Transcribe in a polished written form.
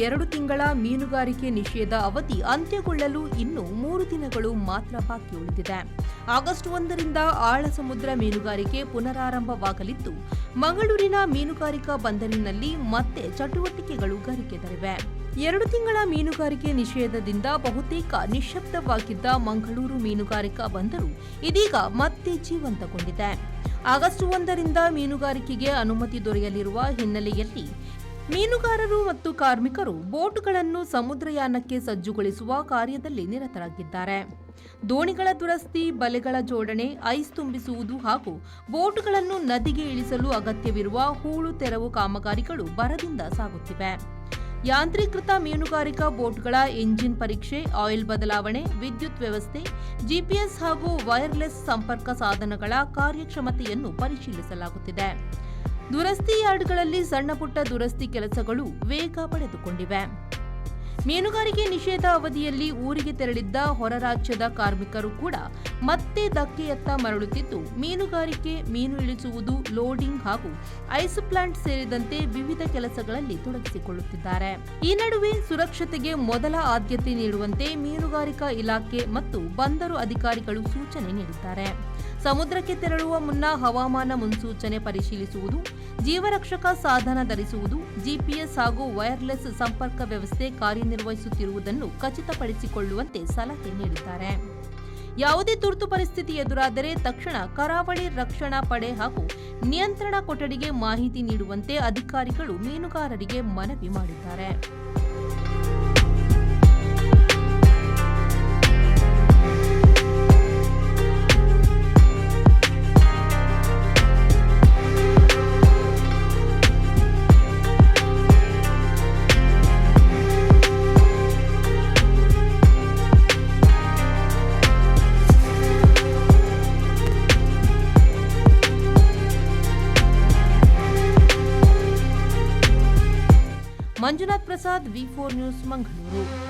2 ತಿಂಗಳ ಮೀನುಗಾರಿಕೆ ನಿಷೇಧ ಅವಧಿ ಅಂತ್ಯಗೊಳ್ಳಲು ಇನ್ನು 3 ದಿನಗಳು ಮಾತ್ರ ಬಾಕಿ ಉಳಿದಿದೆ. ಆಗಸ್ಟ್ 1ರಿಂದ ಆಳ ಸಮುದ್ರ ಮೀನುಗಾರಿಕೆ ಪುನರಾರಂಭವಾಗಲಿದ್ದು, ಮಂಗಳೂರಿನ ಮೀನುಗಾರಿಕಾ ಬಂದರಿನಲ್ಲಿ ಮತ್ತೆ ಚಟುವಟಿಕೆಗಳು ಗರಿಕೆದರಿವೆ. 2 ತಿಂಗಳ ಮೀನುಗಾರಿಕೆ ನಿಷೇಧದಿಂದ ಬಹುತೇಕ ನಿಶ್ಶಬ್ದವಾಗಿದ್ದ ಮಂಗಳೂರು ಮೀನುಗಾರಿಕಾ ಬಂದರು ಇದೀಗ ಮತ್ತೆ ಜೀವಂತಗೊಂಡಿದೆ. ಆಗಸ್ಟ್ 1ರಿಂದ ಮೀನುಗಾರಿಕೆಗೆ ಅನುಮತಿ ದೊರೆಯಲಿರುವ ಹಿನ್ನೆಲೆಯಲ್ಲಿ ಮೀನುಗಾರರು ಮತ್ತು ಕಾರ್ಮಿಕರು ಬೋಟ್ಗಳನ್ನು ಸಮುದ್ರಯಾನಕ್ಕೆ ಸಜ್ಜುಗೊಳಿಸುವ ಕಾರ್ಯದಲ್ಲಿ ನಿರತರಾಗಿದ್ದಾರೆ. ದೋಣಿಗಳ ದುರಸ್ತಿ, ಬಲೆಗಳ ಜೋಡಣೆ, ಐಸ್ ತುಂಬಿಸುವುದು ಹಾಗೂ ಬೋಟ್ಗಳನ್ನು ನದಿಗೆ ಇಳಿಸಲು ಅಗತ್ಯವಿರುವ ಹೂಳು ತೆರವು ಕಾಮಗಾರಿಗಳು ಭರದಿಂದ ಸಾಗುತ್ತಿವೆ. ಯಾಂತ್ರೀಕೃತ ಮೀನುಗಾರಿಕಾ ಬೋಟ್ಗಳ ಎಂಜಿನ್ ಪರೀಕ್ಷೆ, ಆಯಿಲ್ ಬದಲಾವಣೆ, ವಿದ್ಯುತ್ ವ್ಯವಸ್ಥೆ, ಜಿಪಿಎಸ್ ಹಾಗೂ ವೈರ್ಲೆಸ್ ಸಂಪರ್ಕ ಸಾಧನಗಳ ಕಾರ್ಯಕ್ಷಮತೆಯನ್ನು ಪರಿಶೀಲಿಸಲಾಗುತ್ತಿದೆ. ದುರಸ್ತಿ ಯಾರ್ಡ್ಗಳಲ್ಲಿ ಸಣ್ಣಪುಟ್ಟ ದುರಸ್ತಿ ಕೆಲಸಗಳು ವೇಗ ಪಡೆದುಕೊಂಡಿವೆ. ಮೀನುಗಾರಿಕೆ ನಿಷೇಧ ಅವಧಿಯಲ್ಲಿ ಊರಿಗೆ ತೆರಳಿದ್ದ ಹೊರ ರಾಜ್ಯದ ಕಾರ್ಮಿಕರು ಕೂಡ ಮತ್ತೆ ಧಕ್ಕೆಯತ್ತ ಮರಳುತ್ತಿದ್ದು, ಮೀನುಗಾರಿಕೆ, ಮೀನು ಇಳಿಸುವುದು, ಲೋಡಿಂಗ್ ಹಾಗೂ ಐಸ್ ಪ್ಲಾಂಟ್ ಸೇರಿದಂತೆ ವಿವಿಧ ಕೆಲಸಗಳಲ್ಲಿ ತೊಡಗಿಸಿಕೊಳ್ಳುತ್ತಿದ್ದಾರೆ. ಈ ನಡುವೆ ಸುರಕ್ಷತೆಗೆ ಮೊದಲ ಆದ್ಯತೆ ನೀಡುವಂತೆ ಮೀನುಗಾರಿಕಾ ಇಲಾಖೆ ಮತ್ತು ಬಂದರು ಅಧಿಕಾರಿಗಳು ಸೂಚನೆ ನೀಡಿದ್ದಾರೆ. ಸಮುದ್ರಕ್ಕೆ ತೆರಳುವ ಮುನ್ನ ಹವಾಮಾನ ಮುನ್ಸೂಚನೆ ಪರಿಶೀಲಿಸುವುದು, ಜೀವರಕ್ಷಕ ಸಾಧನ ಧರಿಸುವುದು, ಜಿಪಿಎಸ್ ಹಾಗೂ ವೈರ್ಲೆಸ್ ಸಂಪರ್ಕ ವ್ಯವಸ್ಥೆ ಕಾರ್ಯನಿರ್ವಹಿಸುತ್ತಿರುವುದನ್ನು ಖಚಿತಪಡಿಸಿಕೊಳ್ಳುವಂತೆ ಸಲಹೆ ನೀಡಿದ್ದಾರೆ. ಯಾವುದೇ ತುರ್ತು ಪರಿಸ್ಥಿತಿ ಎದುರಾದರೆ ತಕ್ಷಣ ಕರಾವಳಿ ರಕ್ಷಣಾ ಪಡೆ ಹಾಗೂ ನಿಯಂತ್ರಣ ಕೊಠಡಿಗೆ ಮಾಹಿತಿ ನೀಡುವಂತೆ ಅಧಿಕಾರಿಗಳು ಮೀನುಗಾರರಿಗೆ ಮನವಿ ಮಾಡಿದ್ದಾರೆ. ಮಂಜುನಾಥ್ ಪ್ರಸಾದ್, ವಿ4 ನ್ಯೂಸ್, ಮಂಗಳೂರು.